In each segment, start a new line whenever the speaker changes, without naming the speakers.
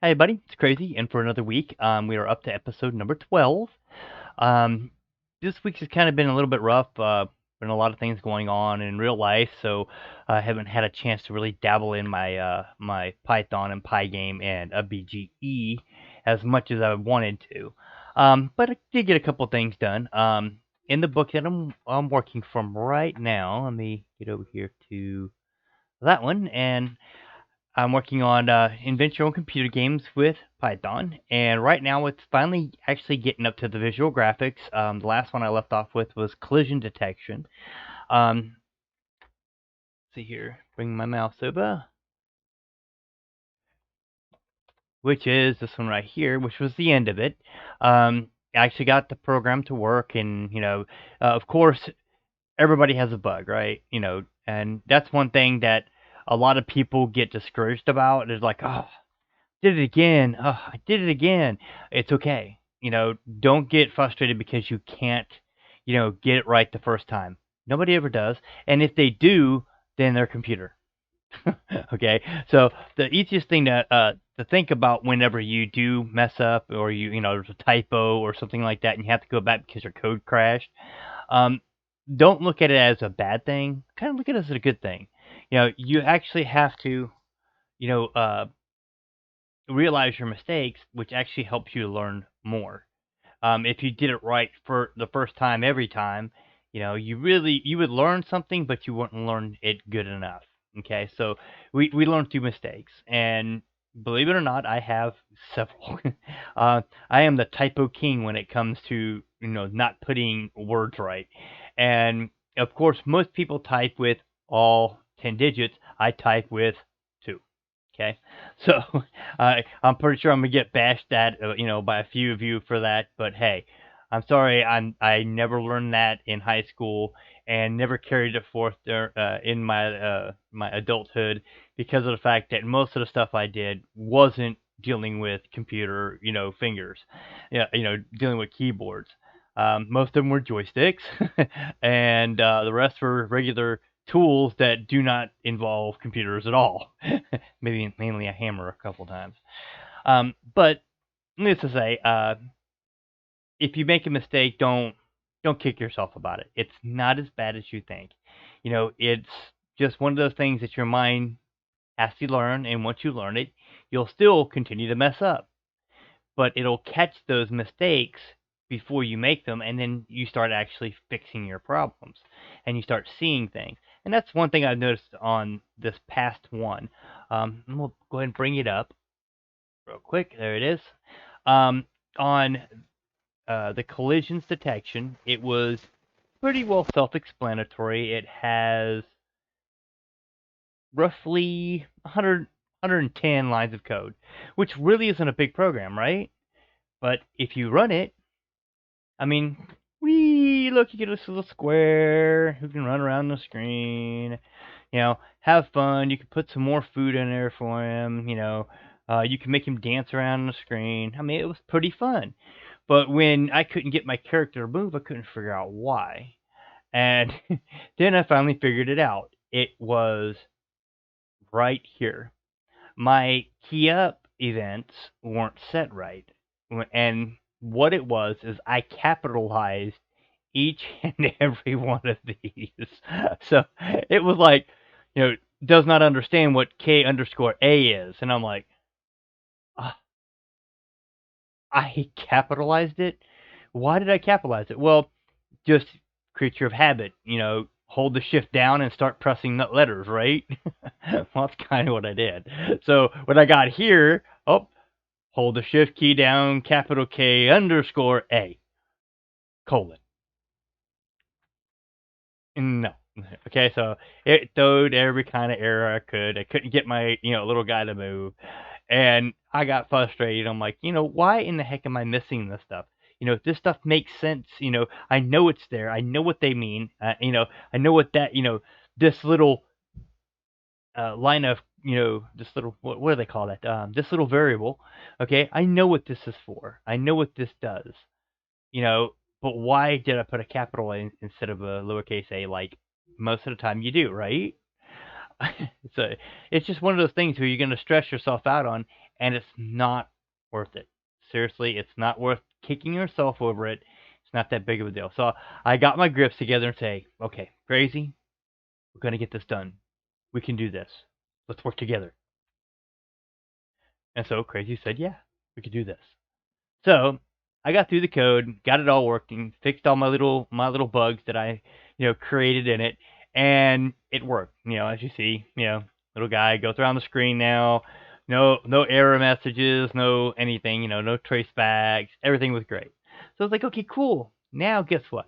Hey, buddy, it's Crazy, and for another week, we are up to episode number 12. Um, this week's has kind of been a little bit rough. Been a lot of things going on in real life, so I haven't had a chance to really dabble in my Python and Pygame and a BGE as much as I wanted to. But I did get a couple things done. In the book that I'm working from right now, let me get over here to that one, and I'm working on invent your own computer games with Python, and right now it's finally actually getting up to the visual graphics. The last one I left off with was collision detection. Um, see here, bring my mouse over, which is this one right here, which was the end of it. I actually got the program to work, and of course, everybody has a bug, right? And that's one thing that a lot of people get discouraged about. Is like, oh, did it again. Oh, I did it again. It's okay. Don't get frustrated because you can't, get it right the first time. Nobody ever does. And if they do, then their computer. Okay. So the easiest thing to think about whenever you do mess up, or there's a typo or something like that, and you have to go back because your code crashed. Um, don't look at it as a bad thing. Kind of look at it as a good thing. You actually have to, you know, uh, realize your mistakes, which actually helps you to learn more. If you did it right for the first time every time, you would learn something, but you wouldn't learn it good enough. Okay, so we learn through mistakes, and believe it or not, I have several. I am the typo king when it comes to not putting words right, and of course, most people type with all 10 digits. I type with two. Okay, so I'm pretty sure I'm gonna get bashed at by a few of you for that, but hey, I'm sorry. I never learned that in high school and never carried it forth there in my adulthood, because of the fact that most of the stuff I did wasn't dealing with computer fingers, yeah, dealing with keyboards. Most of them were joysticks, and the rest were regular tools that do not involve computers at all. Maybe mainly a hammer a couple times. But needless to say, if you make a mistake, don't kick yourself about it. It's not as bad as you think. It's just one of those things that your mind has to learn, and once you learn it, you'll still continue to mess up, but it'll catch those mistakes before you make them, and then you start actually fixing your problems, and you start seeing things. And that's one thing I've noticed on this past one. And we'll go ahead and bring it up real quick. There it is. On the collisions detection, it was pretty well self-explanatory. It has roughly 110 lines of code, which really isn't a big program, right? But if you run it, I mean, look, you get this little square who can run around the screen, have fun. You can put some more food in there for him, you can make him dance around the screen. I mean, it was pretty fun. But when I couldn't get my character to move, I couldn't figure out why. And then I finally figured it out. It was right here. My key up events weren't set right. And what it was is I capitalized each and every one of these. So it was like, does not understand what K underscore A is. And I'm like, "Ah, I capitalized it? Why did I capitalize it? Well, just creature of habit, hold the shift down and start pressing the letters, right? Well, that's kind of what I did. So when I got here, oh, hold the shift key down, capital K underscore A, colon. No. Okay, so it throwed every kind of error I could. I couldn't get my, little guy to move. And I got frustrated. I'm like, why in the heck am I missing this stuff? This stuff makes sense. I know it's there. I know what they mean. I know what that, this little line of, this little, what do they call that? This little variable. Okay, I know what this is for. I know what this does. You know, but why did I put a capital A instead of a lowercase a, like most of the time you do, right? So it's just one of those things where you're going to stress yourself out on, and it's not worth it. Seriously, it's not worth kicking yourself over it. It's not that big of a deal. So I got my grips together and say, okay, Crazy, we're gonna get this done. We can do this. Let's work together. And so Crazy said, yeah, we could do this. So I got through the code, got it all working, fixed all my little bugs that I created in it, and it worked. As you see, little guy goes around the screen now. No error messages, no anything. No trace bags. Everything was great. So I was like, okay, cool. Now guess what?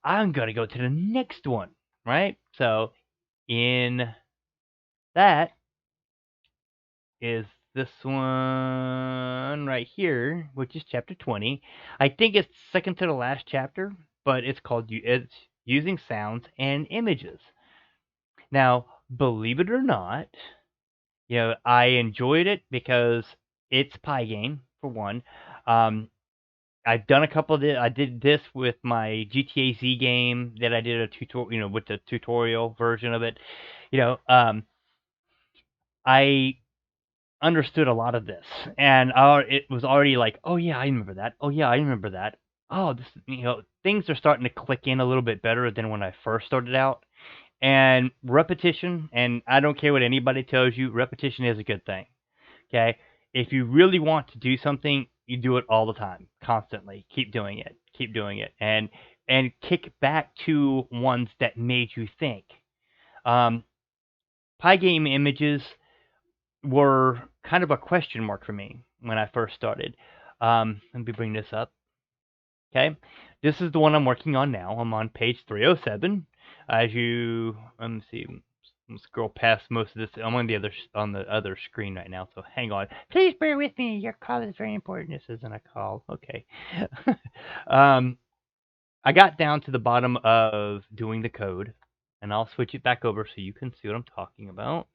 I'm gonna go to the next one, right? So in that is this one right here, which is chapter 20. I think it's second to the last chapter, but it's using sounds and images. Now, believe it or not, I enjoyed it because it's Pygame for one. Um, I've done a couple of I did this with my GTA Z game that I did a tutorial, with the tutorial version of it. I understood a lot of this, and it was already like, oh yeah, I remember that. Oh yeah, I remember that. Oh, this, things are starting to click in a little bit better than when I first started out. And repetition, and I don't care what anybody tells you, repetition is a good thing. Okay, if you really want to do something, you do it all the time, constantly. Keep doing it, and kick back to ones that made you think. Um, Pygame images were kind of a question mark for me when I first started. Let me bring this up. Okay, this is the one I'm working on now. I'm on page 307. Let me see. Let's scroll past most of this. I'm on the other screen right now, so hang on. Please bear with me. Your call is very important. This isn't a call. Okay. um, I got down to the bottom of doing the code, and I'll switch it back over so you can see what I'm talking about.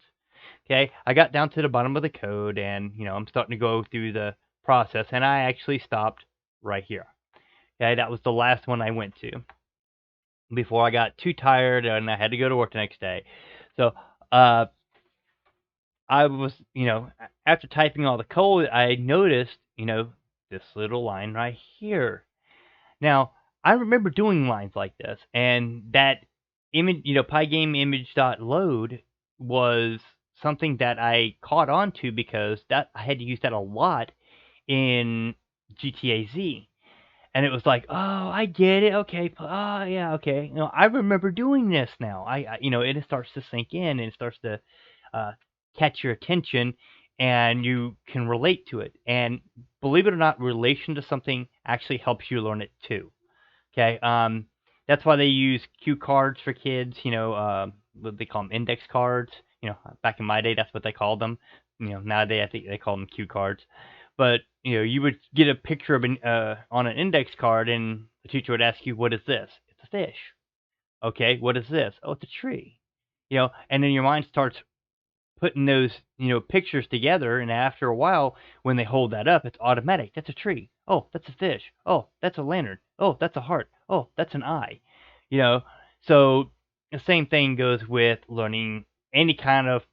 Okay, I got down to the bottom of the code, and I'm starting to go through the process, and I actually stopped right here. Okay, that was the last one I went to before I got too tired and I had to go to work the next day. So I was, after typing all the code, I noticed, this little line right here. Now, I remember doing lines like this, and that image, Pygame image.load was something that I caught on to because that I had to use that a lot in GTA Z. And it was like, oh, I get it. Okay, oh yeah, okay. I remember doing this now. It starts to sink in and it starts to uh, catch your attention, and you can relate to it. And believe it or not, relation to something actually helps you learn it too. Okay, that's why they use cue cards for kids. What they call them, index cards. Back in my day, that's what they called them. Nowadays I think they call them cue cards. But you would get a picture of on an index card, and the teacher would ask you, "What is this?" It's a fish. Okay, what is this? Oh, it's a tree. And then your mind starts putting those pictures together, and after a while, when they hold that up, it's automatic. That's a tree. Oh, that's a fish. Oh, that's a lantern. Oh, that's a heart. Oh, that's an eye. you know so the same thing goes with learning any kind of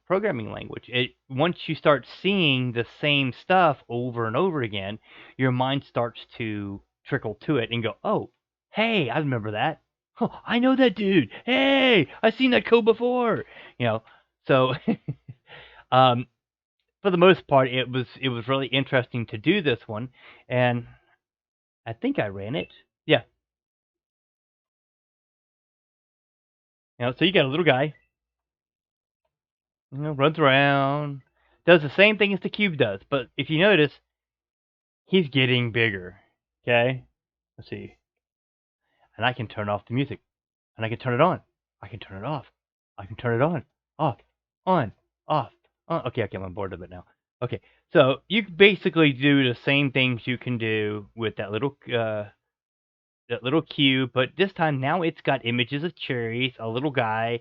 programming language. Once you start seeing the same stuff over and over again, your mind starts to trickle to it and go, oh, hey, I remember that. Oh, I know that dude. Hey, I've seen that code before. So, um, for the most part, it was really interesting to do this one, and I think I ran it. Yeah, so you got a little guy, runs around, does the same thing as the cube does, but if you notice, he's getting bigger. Okay, let's see, and I can turn off the music, and I can turn it on. I can turn it off. I can turn it off, on, off. Okay, I'm on board of it now. Okay, so you basically do the same things you can do with that little cube, but this time now it's got images of cherries, a little guy.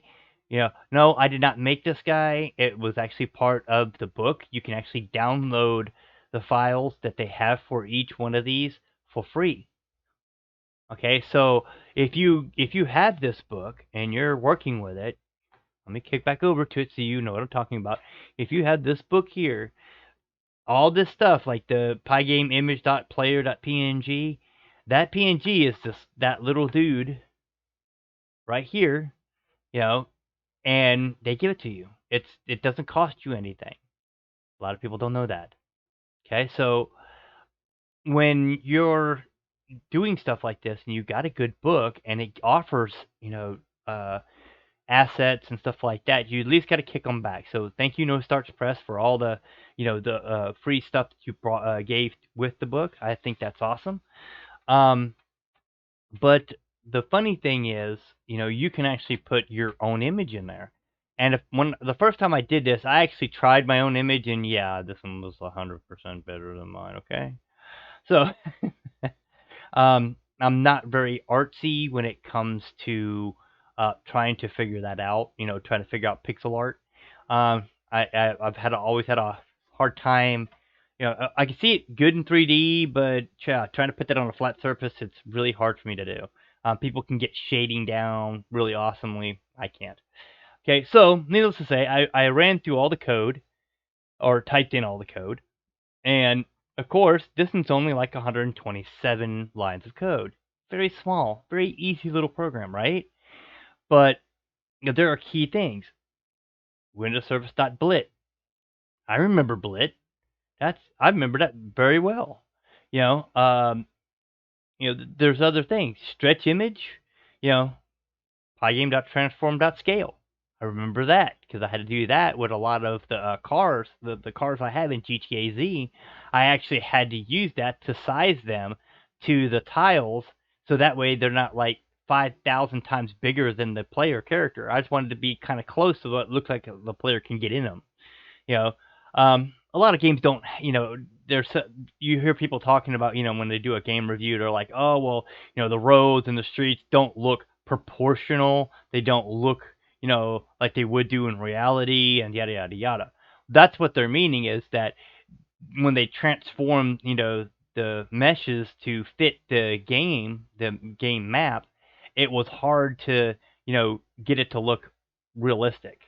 No, I did not make this guy. It was actually part of the book. You can actually download the files that they have for each one of these for free. Okay, so if you have this book and you're working with it, let me kick back over to it so you know what I'm talking about. If you have this book here, all this stuff like the Pygame image.player.png, that PNG is just that little dude right here, you know, and they give it to you. It doesn't cost you anything. A lot of people don't know that. Okay, so when you're doing stuff like this and you got a good book and it offers, uh, assets and stuff like that, you at least got to kick them back. So thank you, No Starts Press, for all the, free stuff that you gave with the book. I think that's awesome. Um, but the funny thing is, you can actually put your own image in there. And if when the first time I did this, I actually tried my own image, and yeah, this one was 100% better than mine. Okay, so I'm not very artsy when it comes to trying to figure that out. Trying to figure out pixel art. I've always had a hard time. I can see it good in 3D, but yeah, trying to put that on a flat surface, it's really hard for me to do. People can get shading down really awesomely. I can't. Okay, so needless to say, I ran through all the code or typed in all the code, and of course, this one's only like 127 lines of code. Very small, very easy little program, right? But there are key things. Windows Service.blit. I remember blit. I remember that very well. You know, um, there's other things. Stretch image. You know, Pygame.transform.scale. I remember that because I had to do that with a lot of the cars, the cars I have in GTA Z. I actually had to use that to size them to the tiles, so that way they're not like 5,000 times bigger than the player character. I just wanted to be kind of close to what it looks like the player can get in them. You know, a lot of games don't. You hear people talking about, when they do a game review, they're like, oh well, the roads and the streets don't look proportional. They don't look, like they would do in reality, and yada yada yada. That's what they're meaning is that when they transform, the meshes to fit the game map, it was hard to, get it to look realistic.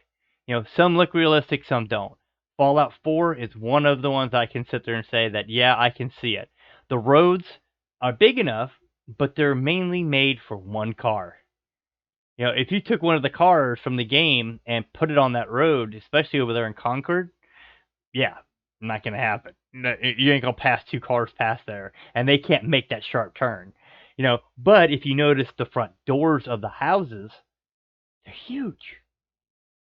Some look realistic, some don't. Fallout 4 is one of the ones I can sit there and say that, yeah, I can see it. The roads are big enough, but they're mainly made for one car. If you took one of the cars from the game and put it on that road, especially over there in Concord, yeah, not gonna happen. No, you ain't gonna pass two cars past there, and they can't make that sharp turn. But if you notice the front doors of the houses, they're huge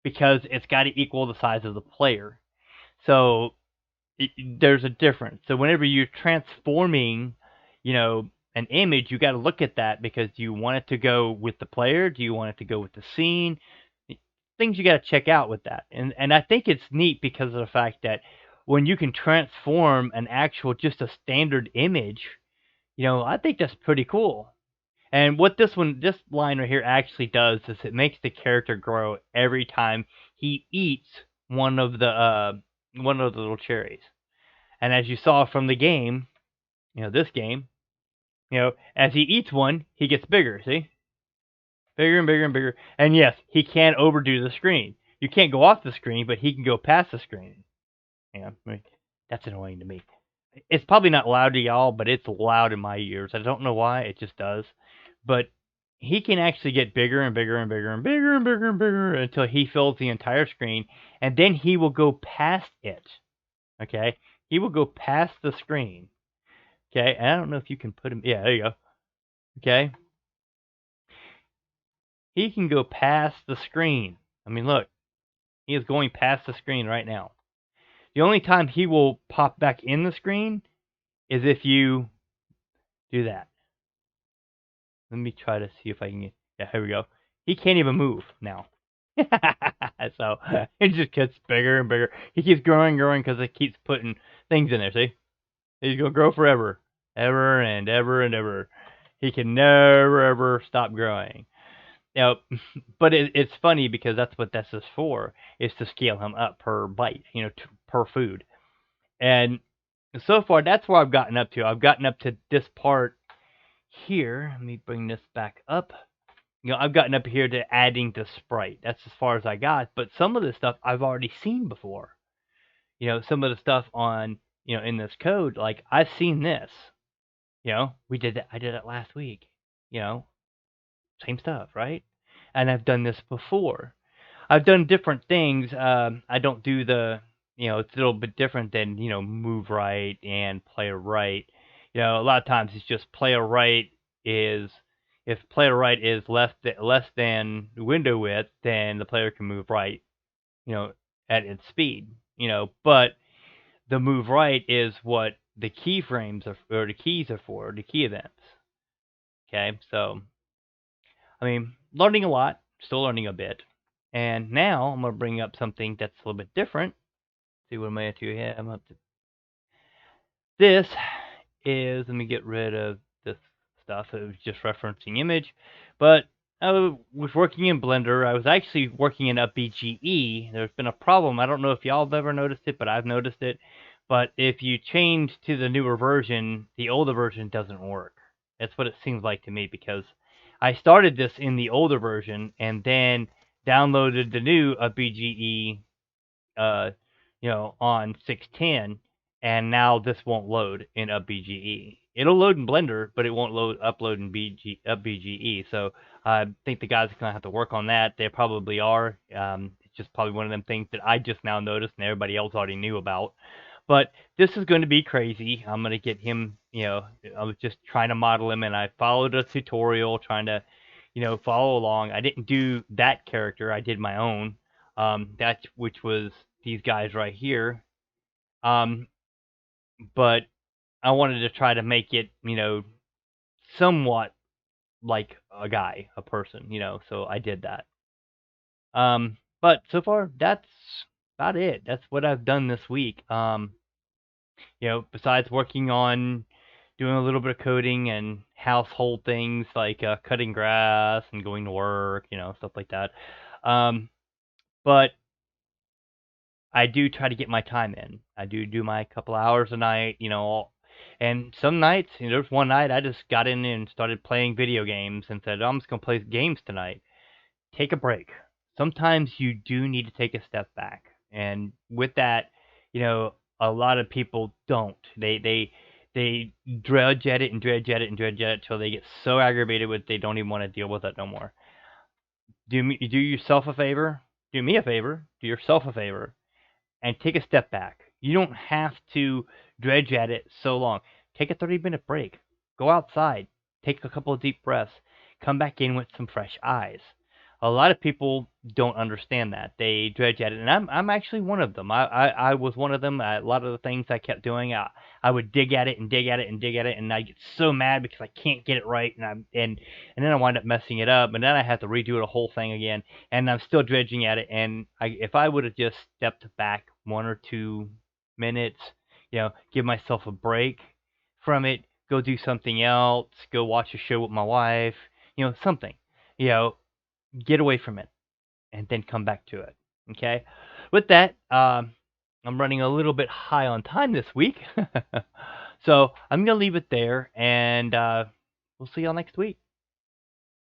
because it's got to equal the size of the player. So there's a difference. So whenever you're transforming, an image, you got to look at that because do you want it to go with the player? Do you want it to go with the scene? Things you got to check out with that. And I think it's neat because of the fact that when you can transform an actual just a standard image, I think that's pretty cool. And what this line right here actually does is it makes the character grow every time he eats one of the little cherries. And as you saw from the game, this game, as he eats one, he gets bigger, see? Bigger and bigger and bigger. And yes, he can overdo the screen. You can't go off the screen, but he can go past the screen. I mean, that's annoying to me. It's probably not loud to y'all, but it's loud in my ears. I don't know why, it just does. But he can actually get bigger and bigger and bigger and bigger and bigger and bigger until he fills the entire screen, and then he will go past it. Okay? He will go past the screen. Okay? And I don't know if you can put him. Yeah, there you go. Okay? He can go past the screen. I mean, look. He is going past the screen right now. The only time he will pop back in the screen is if you do that. Let me try to see if I can get. Yeah, here we go. He can't even move now. So it just gets bigger and bigger. He keeps growing, growing because it keeps putting things in there. See, he's gonna grow forever, ever and ever and ever. He can never ever stop growing. Now, but it's funny because that's what this is for, is to scale him up per bite, per food. And so far, that's where I've gotten up to. I've gotten up to this part here. Let me bring this back up. I've gotten up here to adding the sprite. That's as far as I got. But some of the stuff I've already seen before. Some of the stuff on, in this code, like I've seen this. We did that. I did it last week. You know, same stuff, right? And I've done this before. I've done different things. I don't do it's a little bit different than, move right and player right. A lot of times it's just player right is, if player right is less than window width, then the player can move right, you know, at its speed, but the move right is what the keyframes are, or the keys are for, the key events. Okay, so I mean, learning a lot, still learning a bit. And now I'm going to bring up something that's a little bit different. See, what am I up to here? I'm up to this let me get rid of this stuff. It was just referencing image. But I was working in Blender. I was actually working in a BGE. There's been a problem. I don't know if y'all have ever noticed it, but I've noticed it. But if you change to the newer version, the older version doesn't work. That's what it seems like to me, because I started this in the older version and then downloaded the new BGE uh, on 610, and now this won't load in UpBGE. It'll load in Blender, but it won't upload in UpBGE. So I think the guys are gonna have to work on that. They probably are. It's just probably one of them things that I just now noticed and everybody else already knew about. But this is going to be crazy. I'm going to get him, I was just trying to model him, and I followed a tutorial trying to, follow along. I didn't do that character. I did my own. Which was these guys right here. But I wanted to try to make it, somewhat like a guy, a person, so I did that. But so far, that's about it. That's what I've done this week. Besides working on doing a little bit of coding and household things like cutting grass and going to work, stuff like that. But I do try to get my time in. I do my couple hours a night, and some nights, there's one night I just got in and started playing video games and said, I'm just going to play games tonight. Take a break. Sometimes you do need to take a step back. And with that, a lot of people don't. They dredge at it and dredge at it and dredge at it till they get so aggravated with it they don't even want to deal with it no more. Do yourself a favor. Do me a favor. Do yourself a favor. And take a step back. You don't have to dredge at it so long. Take a 30-minute break. Go outside. Take a couple of deep breaths. Come back in with some fresh eyes. A lot of people don't understand that. They dredge at it, and I'm actually one of them. I was one of them. A lot of the things I kept doing, I would dig at it and dig at it and dig at it, and I get so mad because I can't get it right, and then I wind up messing it up, and then I have to redo the whole thing again, and I'm still dredging at it. And if I would have just stepped back 1 or 2 minutes, give myself a break from it, go do something else, go watch a show with my wife, something, get away from it, and then come back to it. Okay? With that, I'm running a little bit high on time this week. So I'm going to leave it there, and we'll see y'all next week.